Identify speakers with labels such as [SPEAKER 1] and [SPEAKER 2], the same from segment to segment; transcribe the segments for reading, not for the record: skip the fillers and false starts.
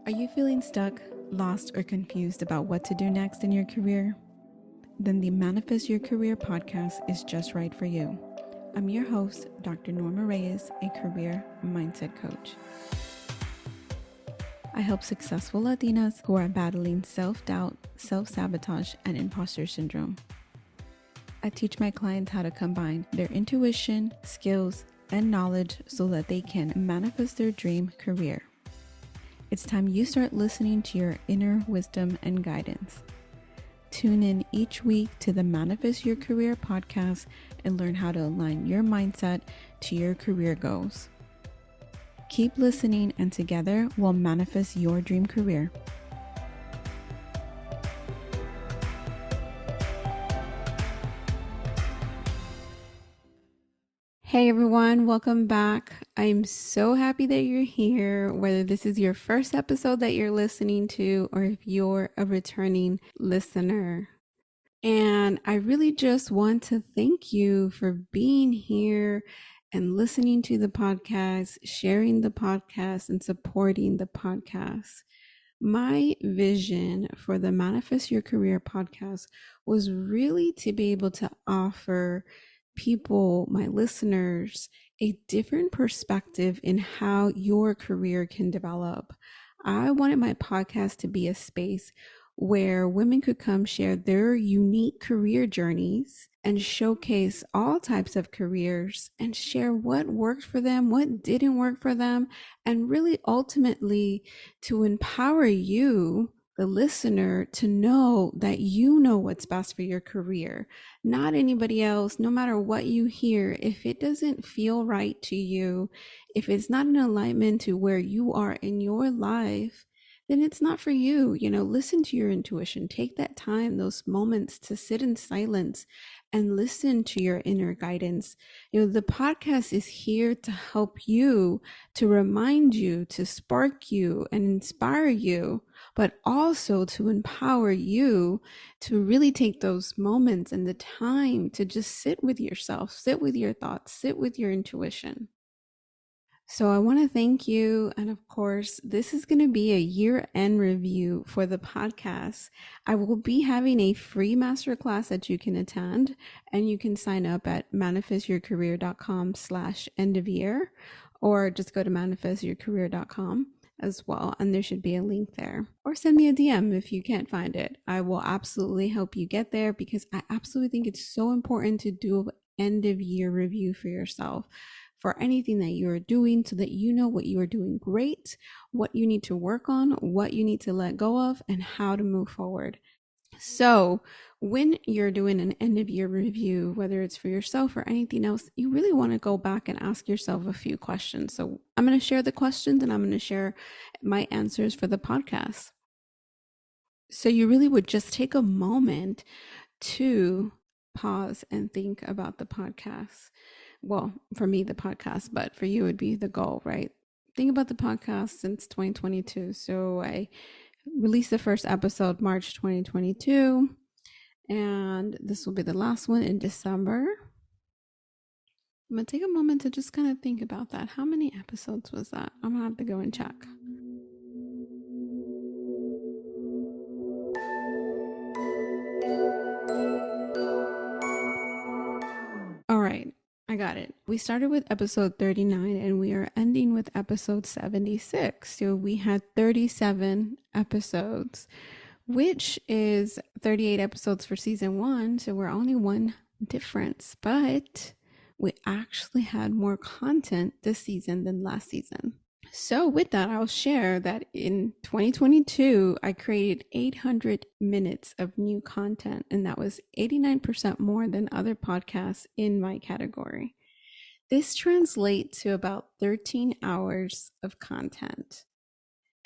[SPEAKER 1] Are you feeling stuck, lost, or confused about what to do next in your career? Then the Manifest Your Career podcast is just right for you. I'm your host, Dr. Norma Reyes, a career mindset coach. I help successful Latinas who are battling self-doubt, self-sabotage, and imposter syndrome. I teach my clients how to combine their intuition, skills, and knowledge so that they can manifest their dream career. It's time you start listening to your inner wisdom and guidance. Tune in each week to the Manifest Your Career podcast and learn how to align your mindset to your career goals. Keep listening, and together we'll manifest your dream career. Hey everyone, welcome back. I'm so happy that you're here, whether this is your first episode that you're listening to or if you're a returning listener. And I really just want to thank you for being here and listening to the podcast, sharing the podcast, and supporting the podcast. My vision for the Manifest Your Career podcast was really to be able to offer people, my listeners, a different perspective in how your career can develop. I wanted my podcast to be a space where women could come share their unique career journeys and showcase all types of careers and share what worked for them, what didn't work for them, and really ultimately to empower you, the listener, to know that you know what's best for your career, not anybody else. No matter what you hear, if it doesn't feel right to you, if it's not in alignment to where you are in your life, then it's not for you. Listen to your intuition. Take that time, those moments to sit in silence and listen to your inner guidance. The podcast is here to help you, to remind you, to spark you and inspire you, but also to empower you to really take those moments and the time to just sit with yourself, sit with your thoughts, sit with your intuition. So I want to thank you. And of course, this is going to be a year-end review for the podcast. I will be having a free masterclass that you can attend, and you can sign up at manifestyourcareer.com/end of year, or just go to manifestyourcareer.com as well. And there should be a link there, or send me a DM if you can't find it. I will absolutely help you get there, because I absolutely think it's so important to do an end of year review for yourself, for anything that you're doing, so that you know what you are doing great, what you need to work on, what you need to let go of, and how to move forward. So when you're doing an end of year review, whether it's for yourself or anything else, you really want to go back and ask yourself a few questions. So I'm going to share the questions, and I'm going to share my answers for the podcast. So you really would just take a moment to pause and think about the podcast. Well, for me, the podcast, but for you, it would be the goal, right? Think about the podcast since 2022. So I released the first episode March 2022, and this will be the last one in December. I'm going to take a moment to just kind of think about that. How many episodes was that? I'm going to have to go and check. All right. I got it. We started with episode 39 and we are ending with episode 76. So we had 37 episodes, which is 38 episodes for season 1. So we're only one difference, but we actually had more content this season than last season. So with that, I'll share that in 2022, I created 800 minutes of new content, and that was 89% more than other podcasts in my category. This translates to about 13 hours of content.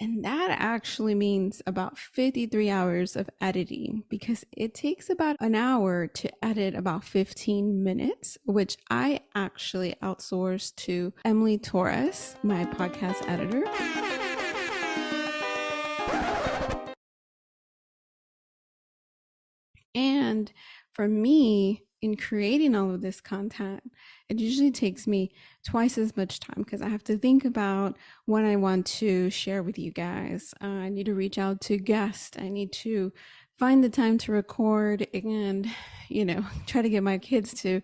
[SPEAKER 1] And that actually means about 53 hours of editing, because it takes about an hour to edit about 15 minutes, which I actually outsourced to Emily Torres, my podcast editor. And for me, in creating all of this content, it usually takes me twice as much time because I have to think about what I want to share with you guys. I need to reach out to guests. I need to find the time to record and, try to get my kids to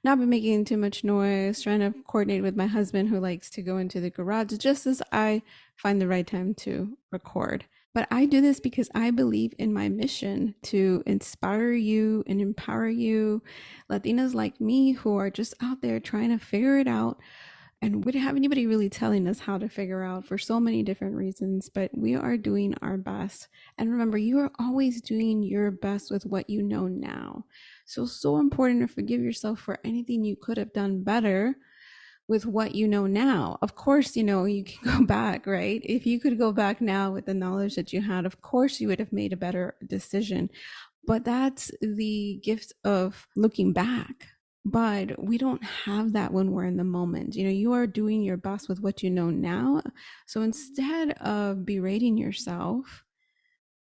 [SPEAKER 1] not be making too much noise, trying to coordinate with my husband who likes to go into the garage just as I find the right time to record. But I do this because I believe in my mission to inspire you and empower you, Latinas like me who are just out there trying to figure it out. And we don't have anybody really telling us how to figure out for so many different reasons, but we are doing our best. And remember, you are always doing your best with what you know now. So important to forgive yourself for anything you could have done better with what you know now. Of course, you can go back, right? If you could go back now with the knowledge that you had, of course, you would have made a better decision. But that's the gift of looking back. But we don't have that when we're in the moment. You are doing your best with what you know now. So instead of berating yourself,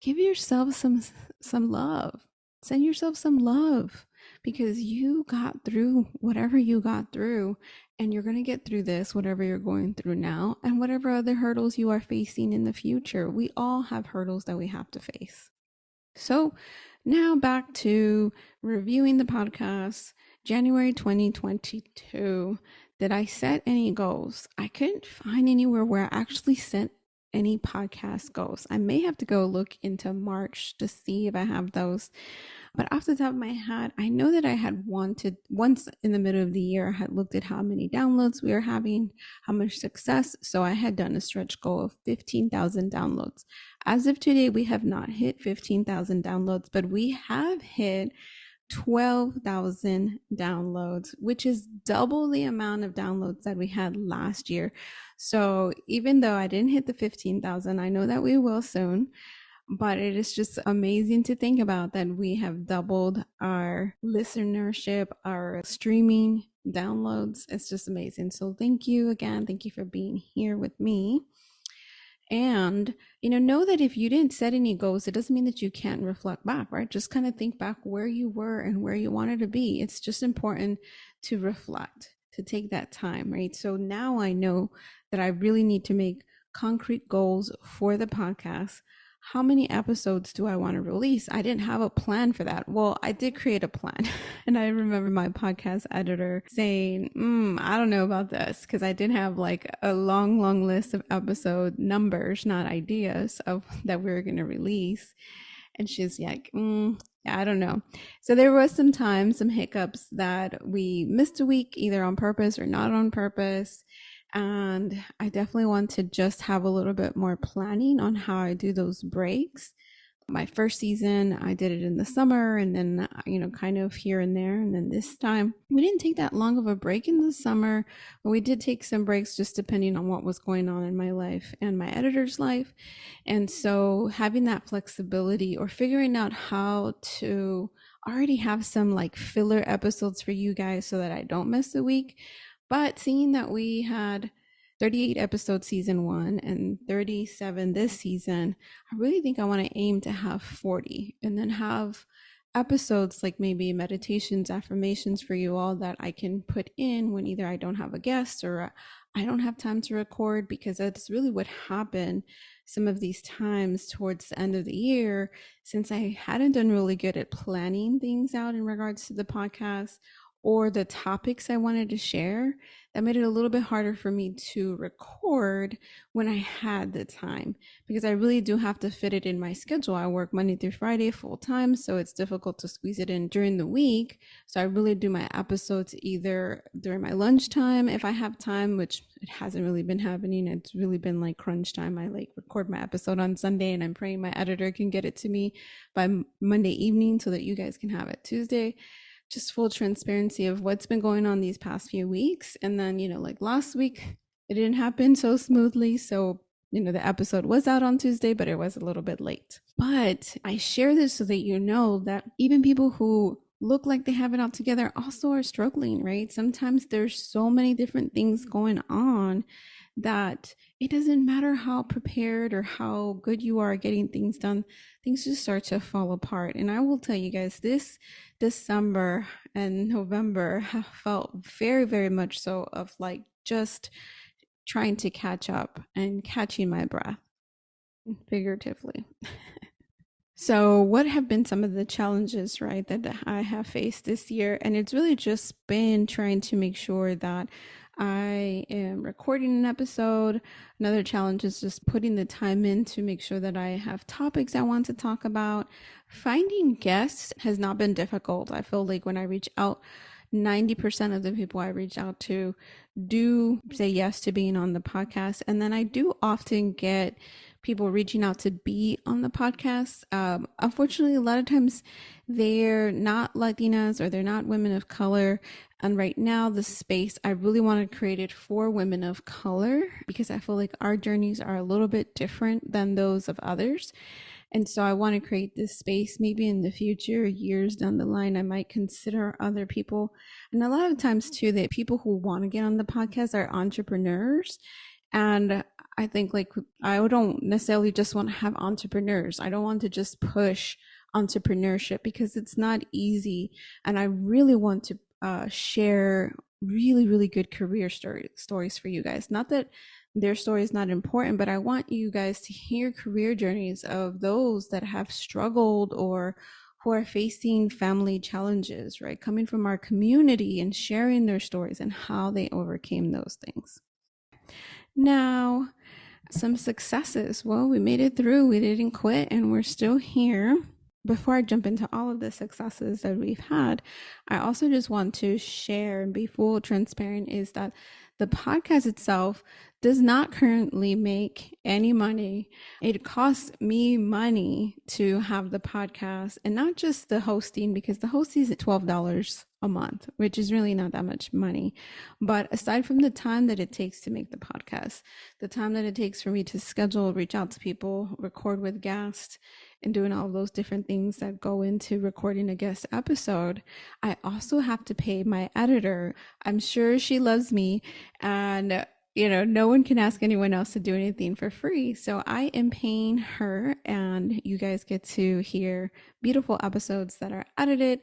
[SPEAKER 1] give yourself some love. Send yourself some love because you got through whatever you got through, and you're going to get through this, whatever you're going through now, and whatever other hurdles you are facing in the future. We all have hurdles that we have to face. So now back to reviewing the podcast. January 2022. Did I set any goals? I couldn't find anywhere where I actually set any podcast goals. I may have to go look into March to see if I have those. But off the top of my head, I know that I had wanted once in the middle of the year, I had looked at how many downloads we were having, how much success. So I had done a stretch goal of 15,000 downloads. As of today, we have not hit 15,000 downloads, but we have hit 12,000 downloads, which is double the amount of downloads that we had last year. So even though I didn't hit the 15,000, I know that we will soon. But it is just amazing to think about that we have doubled our listenership, our streaming downloads. It's just amazing. So thank you again. Thank you for being here with me. And, know that if you didn't set any goals, it doesn't mean that you can't reflect back, right? Just kind of think back where you were and where you wanted to be. It's just important to reflect, to take that time, right? So now I know that I really need to make concrete goals for the podcast. How many episodes do I want to release? I didn't have a plan for that. Well, I did create a plan. And I remember my podcast editor saying, I don't know about this, because I did have like a long list of episode numbers, not ideas of that we were going to release. And she's like, I don't know. So there was some time, some hiccups that we missed a week, either on purpose or not on purpose. And I definitely want to just have a little bit more planning on how I do those breaks. My first season, I did it in the summer and then, kind of here and there. And then this time, we didn't take that long of a break in the summer, but we did take some breaks just depending on what was going on in my life and my editor's life. And so having that flexibility or figuring out how to already have some like filler episodes for you guys so that I don't miss a week. But seeing that we had 38 episodes season 1 and 37 this season, I really think I want to aim to have 40 and then have episodes like maybe meditations, affirmations for you all that I can put in when either I don't have a guest or I don't have time to record, because that's really what happened some of these times towards the end of the year, since I hadn't done really good at planning things out in regards to the podcast or the topics I wanted to share. That made it a little bit harder for me to record when I had the time, because I really do have to fit it in my schedule. I work Monday through Friday full time, so it's difficult to squeeze it in during the week. So I really do my episodes either during my lunchtime if I have time, which it hasn't really been happening. It's really been like crunch time. I like record my episode on Sunday and I'm praying my editor can get it to me by Monday evening so that you guys can have it Tuesday. Just full transparency of what's been going on these past few weeks. And then, like last week, it didn't happen so smoothly. So, the episode was out on Tuesday, but it was a little bit late. But I share this so that you know that even people who look like they have it all together also are struggling, right? Sometimes there's so many different things going on that it doesn't matter how prepared or how good you are getting things done, things just start to fall apart. And I will tell you guys, this December and November have felt very, very much so of like just trying to catch up and catching my breath, figuratively. So, what have been some of the challenges, right, that I have faced this year? And it's really just been trying to make sure that I am recording an episode. Another challenge is just putting the time in to make sure that I have topics I want to talk about. Finding guests has not been difficult. I feel like when I reach out, 90% of the people I reach out to do say yes to being on the podcast. And then I do often get people reaching out to be on the podcast. Unfortunately, a lot of times they're not Latinas or they're not women of color. And right now, the space, I really want to create it for women of color because I feel like our journeys are a little bit different than those of others. And so I want to create this space. Maybe in the future, years down the line, I might consider other people. And a lot of times, too, that people who want to get on the podcast are entrepreneurs. And I think like I don't necessarily just want to have entrepreneurs. I don't want to just push entrepreneurship because it's not easy. And I really want to share really, really good career stories for you guys. Not that their story is not important, but I want you guys to hear career journeys of those that have struggled or who are facing family challenges, right? Coming from our community and sharing their stories and how they overcame those things. Now, some successes. Well, we made it through. We didn't quit and we're still here. Before I jump into all of the successes that we've had, I also just want to share and be full transparent is that the podcast itself does not currently make any money. It costs me money to have the podcast and not just the hosting, because the hosting is at $12 a month, which is really not that much money. But aside from the time that it takes to make the podcast, the time that it takes for me to schedule, reach out to people, record with guests, and doing all those different things that go into recording a guest episode, I also have to pay my editor. I'm sure she loves me, and no one can ask anyone else to do anything for free. So I am paying her, and you guys get to hear beautiful episodes that are edited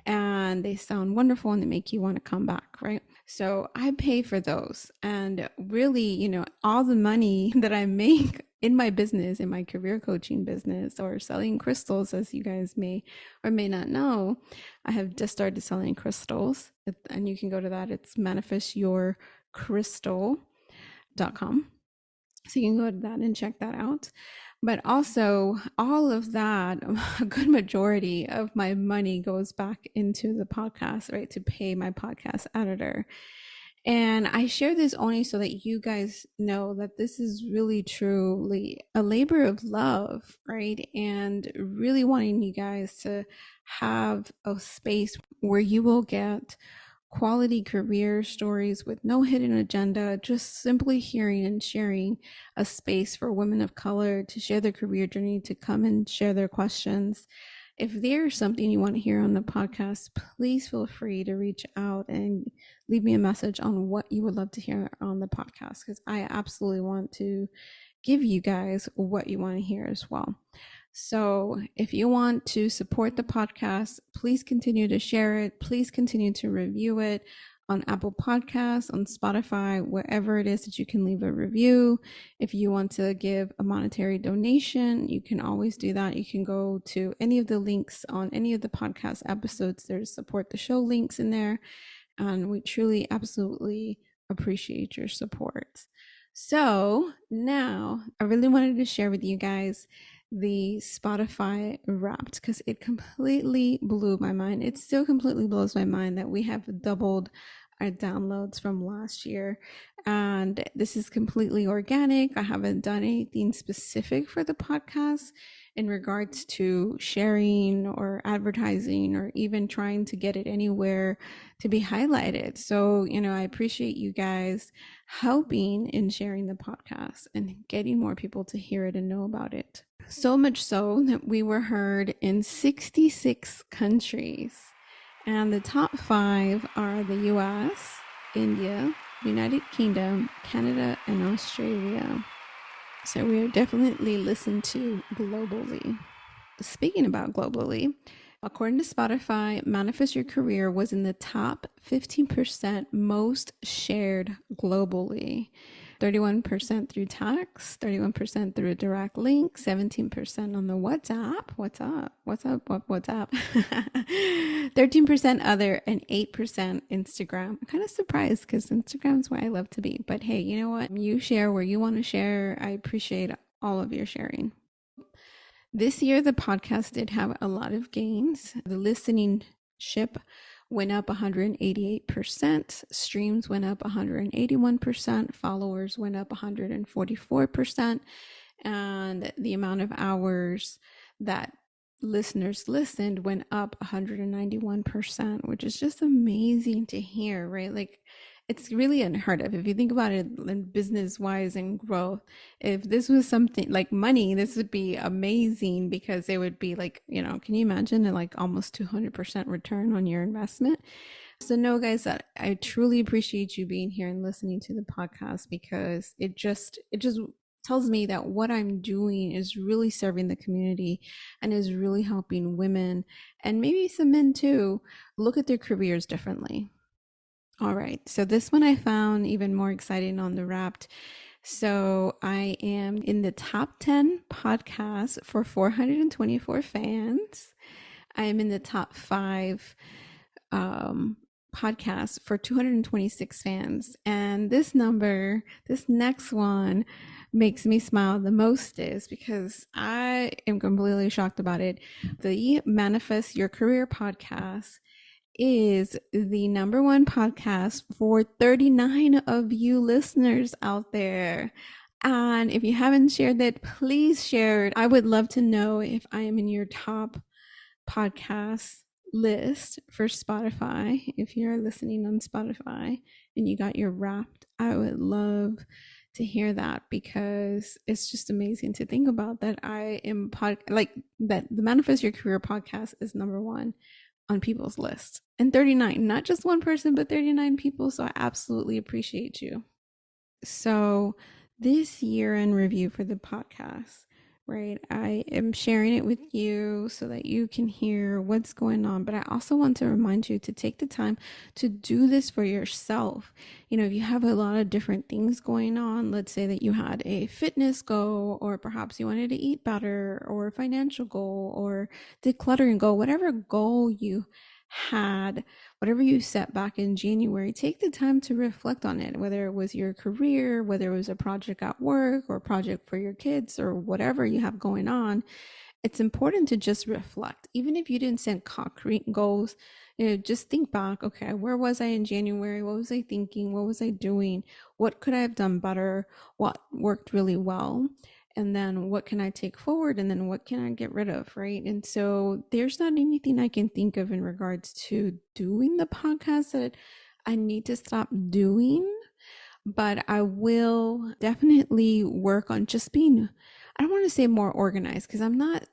[SPEAKER 1] and they sound wonderful and they make you want to come back, right? So I pay for those. And really, all the money that I make in my business, in my career coaching business, or selling crystals, as you guys may or may not know, I have just started selling crystals. And you can go to that. It's manifestyourcrystal.com. So you can go to that and check that out. But also, all of that, a good majority of my money goes back into the podcast, right? To pay my podcast editor. And I share this only so that you guys know that this is really truly a labor of love, right? And really wanting you guys to have a space where you will get quality career stories with no hidden agenda, just simply hearing and sharing a space for women of color to share their career journey, to come and share their questions. If there's something you want to hear on the podcast, please feel free to reach out and leave me a message on what you would love to hear on the podcast, because I absolutely want to give you guys what you want to hear as well. So if you want to support the podcast, please continue to share it. Please continue to review it on Apple Podcasts, on Spotify, wherever it is that you can leave a review. If you want to give a monetary donation, you can always do that. You can go to any of the links on any of the podcast episodes. There's support the show links in there. And we truly, absolutely appreciate your support. So now I really wanted to share with you guys the Spotify Wrapped, because it completely blew my mind. It still completely blows my mind that we have doubled our downloads from last year. And this is completely organic. I haven't done anything specific for the podcast in regards to sharing or advertising or even trying to get it anywhere to be highlighted. So, I appreciate you guys helping in sharing the podcast and getting more people to hear it and know about it. So much so that we were heard in 66 countries. And the top 5 are the US, India, United Kingdom, Canada, and Australia. So we are definitely listened to globally. Speaking about globally, according to Spotify, Manifest Your Career was in the top 15% most shared globally. 31% through text, 31% through a direct link, 17% on the WhatsApp. What's up? What's up? What's up? 13% other, and 8% Instagram. I'm kind of surprised because Instagram's where I love to be. But hey, you know what? You share where you want to share. I appreciate all of your sharing. This year, the podcast did have a lot of gains. The listening ship went up 188%, streams went up 181%, followers went up 144%, and the amount of hours that listeners listened went up 191%, which is just amazing to hear, right? Like, it's really unheard of. If you think about it in business wise and growth, if this was something like money, this would be amazing because it would be like, can you imagine like almost 200% return on your investment? So no, guys, that I truly appreciate you being here and listening to the podcast because it just tells me that what I'm doing is really serving the community and is really helping women and maybe some men too look at their careers differently. All right. So this one I found even more exciting on the Wrapped. So I am in the top 10 podcasts for 424 fans. I am in the top five um, podcasts for 226 fans. And this number, this next one, makes me smile the most is because I am completely shocked about it. The Manifest Your Career podcast is the number one podcast for 39 of you listeners out there. And if you haven't shared that, please share it. I would love to know if I am in your top podcast list for Spotify. If you're listening on Spotify and you got your Wrapped, I would love to hear that because it's just amazing to think about that I am like that the Manifest Your Career podcast is number one on people's lists. And 39, not just one person, but 39 people. So I absolutely appreciate you. So, this year in review for the podcast, right? I am sharing it with you so that you can hear what's going on. But I also want to remind you to take the time to do this for yourself. If you have a lot of different things going on, let's say that you had a fitness goal, or perhaps you wanted to eat better, or a financial goal, or decluttering goal, whatever goal you had, whatever you set back in January, take the time to reflect on it, whether it was your career, whether it was a project at work or a project for your kids or whatever you have going on. It's important to just reflect. Even if you didn't set concrete goals, just think back, okay, where was I in January? What was I thinking? What was I doing? What could I have done better? What worked really well? And then what can I take forward? And then what can I get rid of? Right. And so there's not anything I can think of in regards to doing the podcast that I need to stop doing, but I will definitely work on just being, I don't want to say more organized because I'm not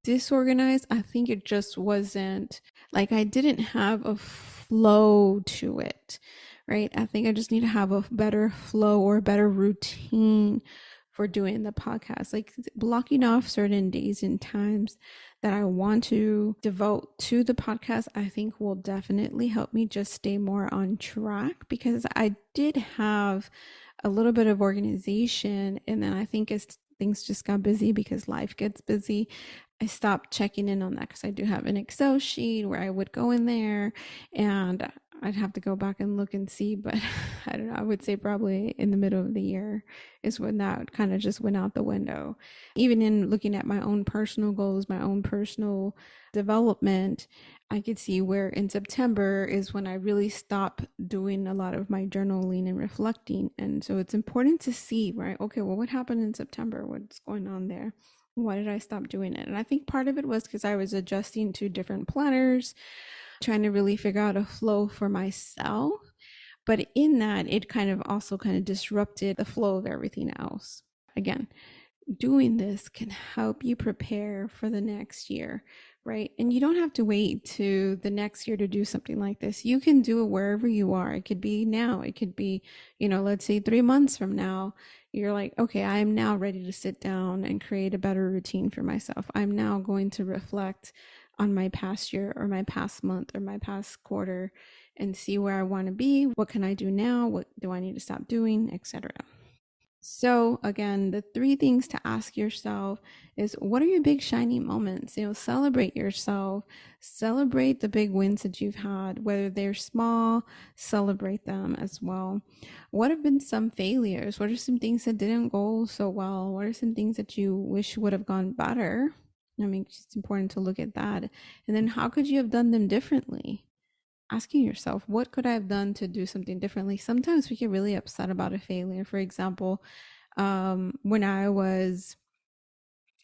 [SPEAKER 1] disorganized. I think it just wasn't like I didn't have a flow to it, right? I think I just need to have a better flow or a better routine for doing the podcast, like blocking off certain days and times that I want to devote to the podcast. I think will definitely help me just stay more on track because I did have a little bit of organization, and then I think as things just got busy because life gets busy, I stopped checking in on that because I do have an Excel sheet where I would go in there and I'd have to go back and look and see, but I don't know. I would say probably in the middle of the year is when that kind of just went out the window. Even in looking at my own personal goals, my own personal development, I could see where in September is when I really stop doing a lot of my journaling and reflecting. And so it's important to see, right? Okay, well, what happened in September? What's going on there? Why did I stop doing it? And I think part of it was because I was adjusting to different planners, trying to really figure out a flow for myself. But in that, it kind of also kind of disrupted the flow of everything else. Again, doing this can help you prepare for the next year, right? And you don't have to wait to the next year to do something like this. You can do it wherever you are. It could be now. It could be, let's say 3 months from now. You're like, okay, I am now ready to sit down and create a better routine for myself. I'm now going to reflect on my past year or my past month or my past quarter and see where I want to be. What can I do now? What do I need to stop doing, etc. So again, the three things to ask yourself is, what are your big shiny moments? Celebrate yourself, celebrate the big wins that you've had, whether they're small, celebrate them as well. What have been some failures? What are some things that didn't go so well? What are some things that you wish would have gone better? I mean, it's important to look at that. And then how could you have done them differently? Asking yourself, what could I have done to do something differently? Sometimes we get really upset about a failure. For example, when I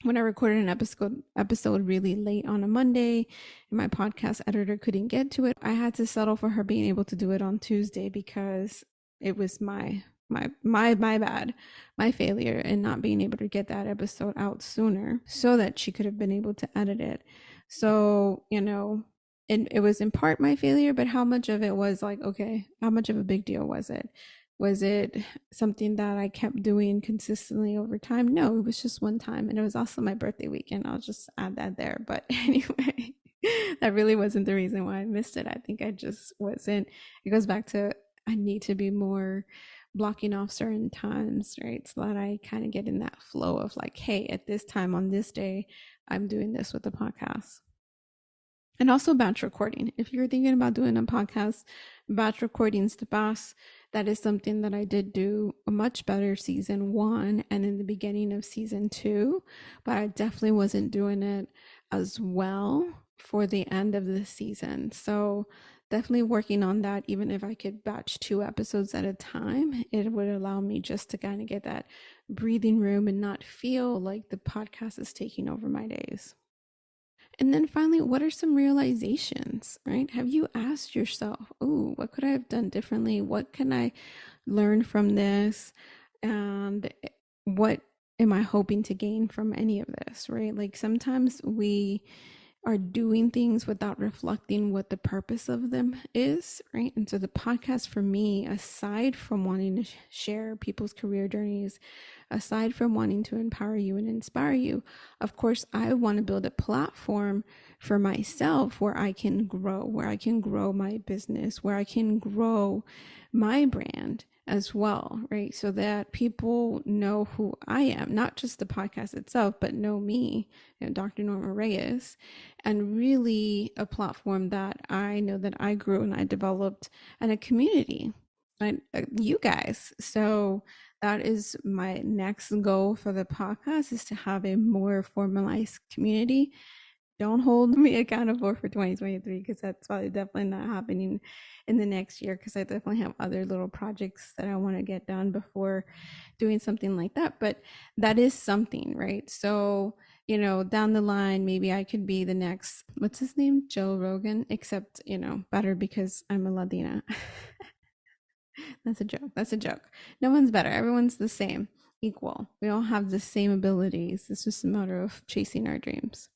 [SPEAKER 1] recorded an episode really late on a Monday and my podcast editor couldn't get to it, I had to settle for her being able to do it on Tuesday because it was my bad, my failure in not being able to get that episode out sooner so that she could have been able to edit it. So, and it was in part my failure, but how much of it was like, okay, how much of a big deal was it? Was it something that I kept doing consistently over time? No, it was just one time. And it was also my birthday weekend. I'll just add that there. But anyway, that really wasn't the reason why I missed it. I think I just wasn't. It goes back to, I need to be more blocking off certain times, right? So that I kind of get in that flow of like, hey, at this time on this day, I'm doing this with the podcast. And also batch recording. If you're thinking about doing a podcast, batch recording's the best. That is something that I did do a much better season 1 and in the beginning of season 2, but I definitely wasn't doing it as well for the end of the season. So definitely working on that. Even if I could batch 2 episodes at a time, it would allow me just to kind of get that breathing room and not feel like the podcast is taking over my days. And then finally, what are some realizations, right? Have you asked yourself, oh, what could I have done differently? What can I learn from this? And what am I hoping to gain from any of this, right? Like sometimes we are doing things without reflecting what the purpose of them is, right? And so the podcast for me, aside from wanting to share people's career journeys, aside from wanting to empower you and inspire you, of course, I want to build a platform for myself where I can grow my business, where I can grow my brand as well, right? So that people know who I am, not just the podcast itself, but know me, Dr. Norma Reyes, and really a platform that I know that I grew and I developed, and a community, and you guys. So that is my next goal for the podcast, is to have a more formalized community. Don't hold me accountable for 2023 because that's probably definitely not happening in the next year, because I definitely have other little projects that I want to get done before doing something like that. But that is something, right? So, down the line, maybe I could be the next, what's his name? Joe Rogan, except, better because I'm a Latina. That's a joke. That's a joke. No one's better. Everyone's the same, equal. We all have the same abilities. It's just a matter of chasing our dreams.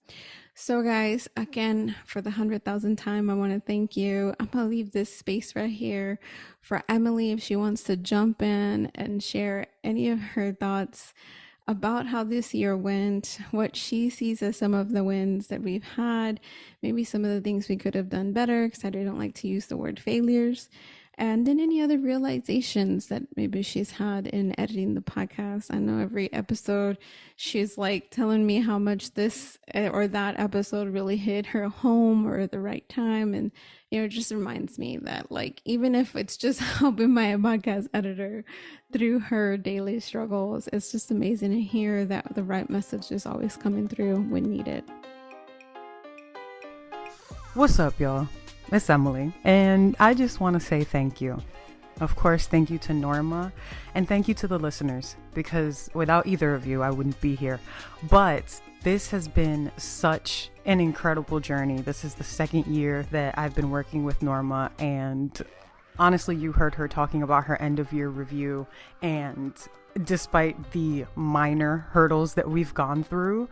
[SPEAKER 1] So guys, again, for the 100,000th time, I want to thank you. I'm going to leave this space right here for Emily if she wants to jump in and share any of her thoughts about how this year went, what she sees as some of the wins that we've had, maybe some of the things we could have done better, because I don't like to use the word failures. And then any other realizations that maybe she's had in editing the podcast. I know every episode she's like telling me how much this or that episode really hit her home or at the right time. And, it just reminds me that, like, even if it's just helping my podcast editor through her daily struggles, it's just amazing to hear that the right message is always coming through when needed.
[SPEAKER 2] What's up, y'all? It's Emily, and I just want to say thank you. Of course, thank you to Norma, and thank you to the listeners, because without either of you, I wouldn't be here. But this has been such an incredible journey. This is the second year that I've been working with Norma, and honestly, you heard her talking about her end of year review, and despite the minor hurdles that we've gone through,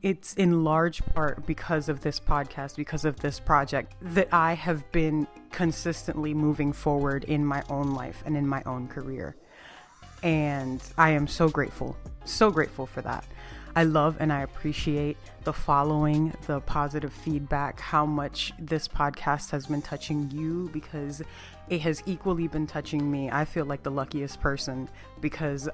[SPEAKER 2] it's in large part because of this podcast, because of this project, that I have been consistently moving forward in my own life and in my own career. And I am so grateful for that. I love and I appreciate the following, the positive feedback, how much this podcast has been touching you, because it has equally been touching me. I feel like the luckiest person because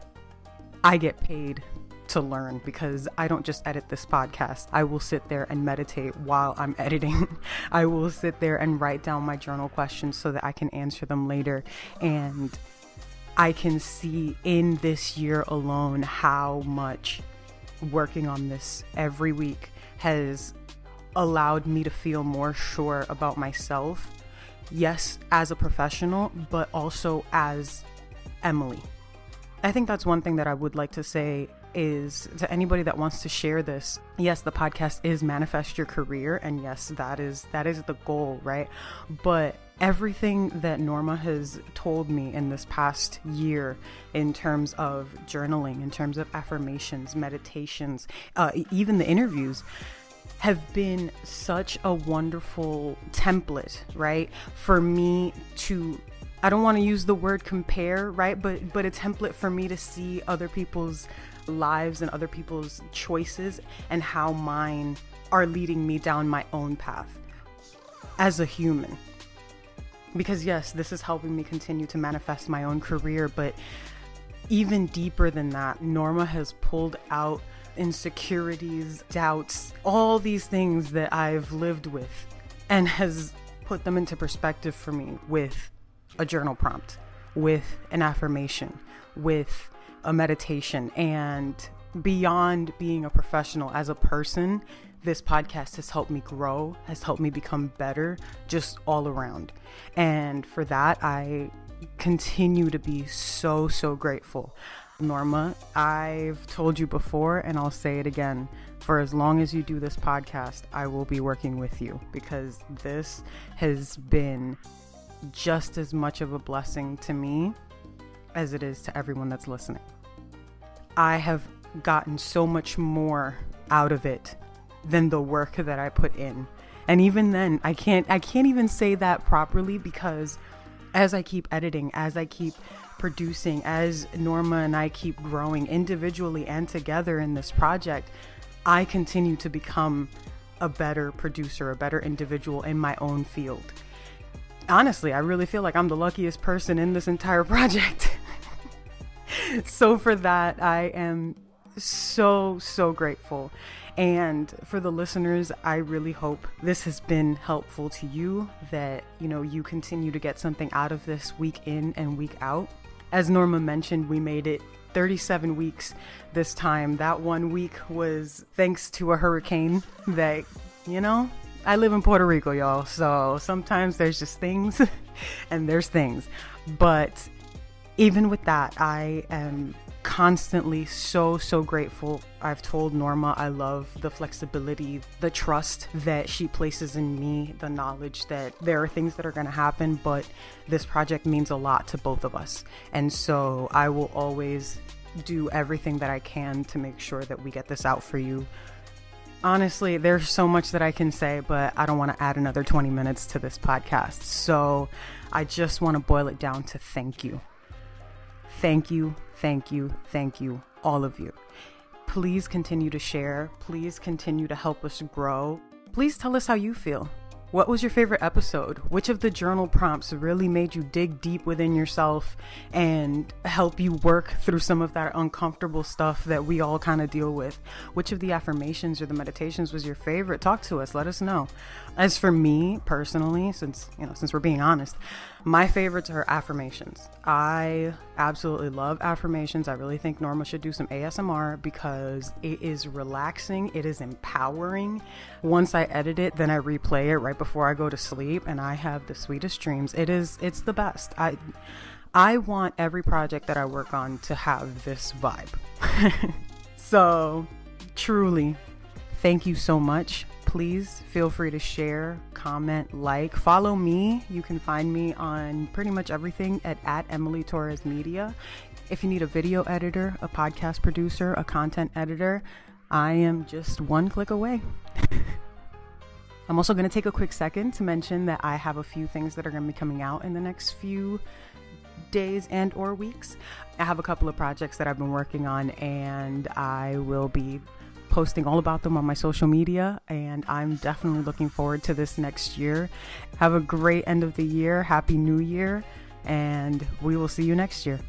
[SPEAKER 2] I get paid to learn, because I don't just edit this podcast. I will sit there and meditate while I'm editing. I will sit there and write down my journal questions so that I can answer them later. And I can see in this year alone how much working on this every week has allowed me to feel more sure about myself. Yes, as a professional, but also as Emily. I think that's one thing that I would like to say is to anybody that wants to share this. Yes, the podcast is Manifest Your Career, and yes, that is the goal, right? But everything that Norma has told me in this past year in terms of journaling, in terms of affirmations, meditations, even the interviews, have been such a wonderful template, right? For me to, I don't want to use the word compare, right? But a template for me to see other people's lives and other people's choices and how mine are leading me down my own path as a human. Because yes, this is helping me continue to manifest my own career, but even deeper than that, Norma has pulled out insecurities, doubts, all these things that I've lived with, and has put them into perspective for me with a journal prompt, with an affirmation, with a meditation. And beyond being a professional, as a person, this podcast has helped me grow, has helped me become better, just all around. And for that, I continue to be so grateful. Norma, I've told you before, and I'll say it again, for as long as you do this podcast, I will be working with you, because this has been just as much of a blessing to me as it is to everyone that's listening. I have gotten so much more out of it than the work that I put in. And even then, I can't even say that properly, because as I keep editing, as I keep producing, as Norma and I keep growing individually and together in this project, I continue to become a better producer, a better individual in my own field. Honestly, I really feel like I'm the luckiest person in this entire project. So for that, I am so grateful. And for the listeners, I really hope this has been helpful to you, that, you know, you continue to get something out of this week in and week out. As Norma mentioned, we made it 37 weeks this time. That 1 week was thanks to a hurricane that, you know, I live in Puerto Rico, y'all. So sometimes there's just things and there's things. But even with that, I am constantly so grateful. I've told Norma I love the flexibility, the trust that she places in me, the knowledge that there are things that are going to happen, but this project means a lot to both of us. And so I will always do everything that I can to make sure that we get this out for you. Honestly, there's so much that I can say, but I don't want to add another 20 minutes to this podcast. So I just want to boil it down to thank you. Thank you, all of you. Please continue to share. Please continue to help us grow. Please tell us how you feel. What was your favorite episode? Which of the journal prompts really made you dig deep within yourself and help you work through some of that uncomfortable stuff that we all kind of deal with? Which of the affirmations or the meditations was your favorite? Talk to us. Let us know. As for me personally, since we're being honest, my favorites are affirmations. I absolutely love affirmations. I really think Norma should do some ASMR because it is relaxing. It is empowering. Once I edit it, then I replay it right before I go to sleep, and I have the sweetest dreams. It's the best. I want every project that I work on to have this vibe. So truly, thank you so much. Please feel free to share, comment, like, follow me. You can find me on pretty much everything at Emily Torres Media. If you need a video editor, a podcast producer, a content editor, I am just one click away. I'm also going to take a quick second to mention that I have a few things that are going to be coming out in the next few days and or weeks. I have a couple of projects that I've been working on, and I will be posting all about them on my social media, and I'm definitely looking forward to this next year. Have a great end of the year. Happy New Year, and we will see you next year.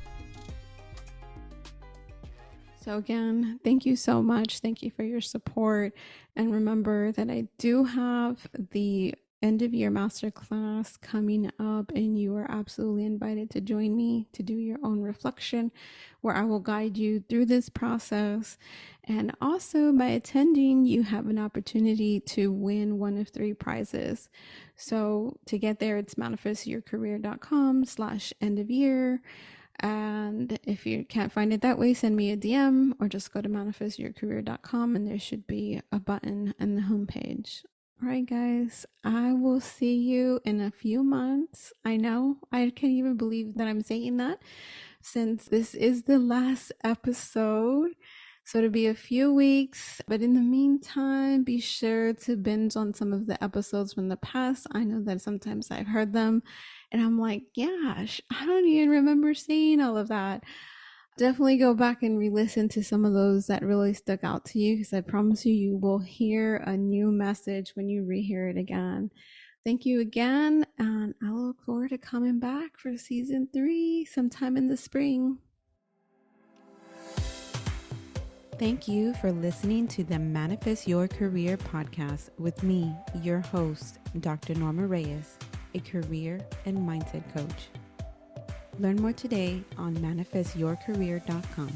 [SPEAKER 1] So again, thank you so much. Thank you for your support. And remember that I do have the end of year masterclass coming up, and you are absolutely invited to join me to do your own reflection, where I will guide you through this process. And also by attending, you have an opportunity to win one of 3 prizes. So to get there, it's manifestyourcareer.com/end of year. And if you can't find it that way, send me a DM or just go to manifestyourcareer.com, and there should be a button on the homepage. All right, guys, I will see you in a few months. I know I can't even believe that I'm saying that, since this is the last episode. So it'll be a few weeks, but in the meantime, be sure to binge on some of the episodes from the past. I know that sometimes I've heard them and I'm like, gosh, I don't even remember saying all of that. Definitely go back and re-listen to some of those that really stuck out to you, because I promise you, you will hear a new message when you rehear it again. Thank you again, and I look forward to coming back for season 3 sometime in the spring. Thank you for listening to the Manifest Your Career podcast with me, your host, Dr. Norma Reyes, a career and mindset coach. Learn more today on manifestyourcareer.com.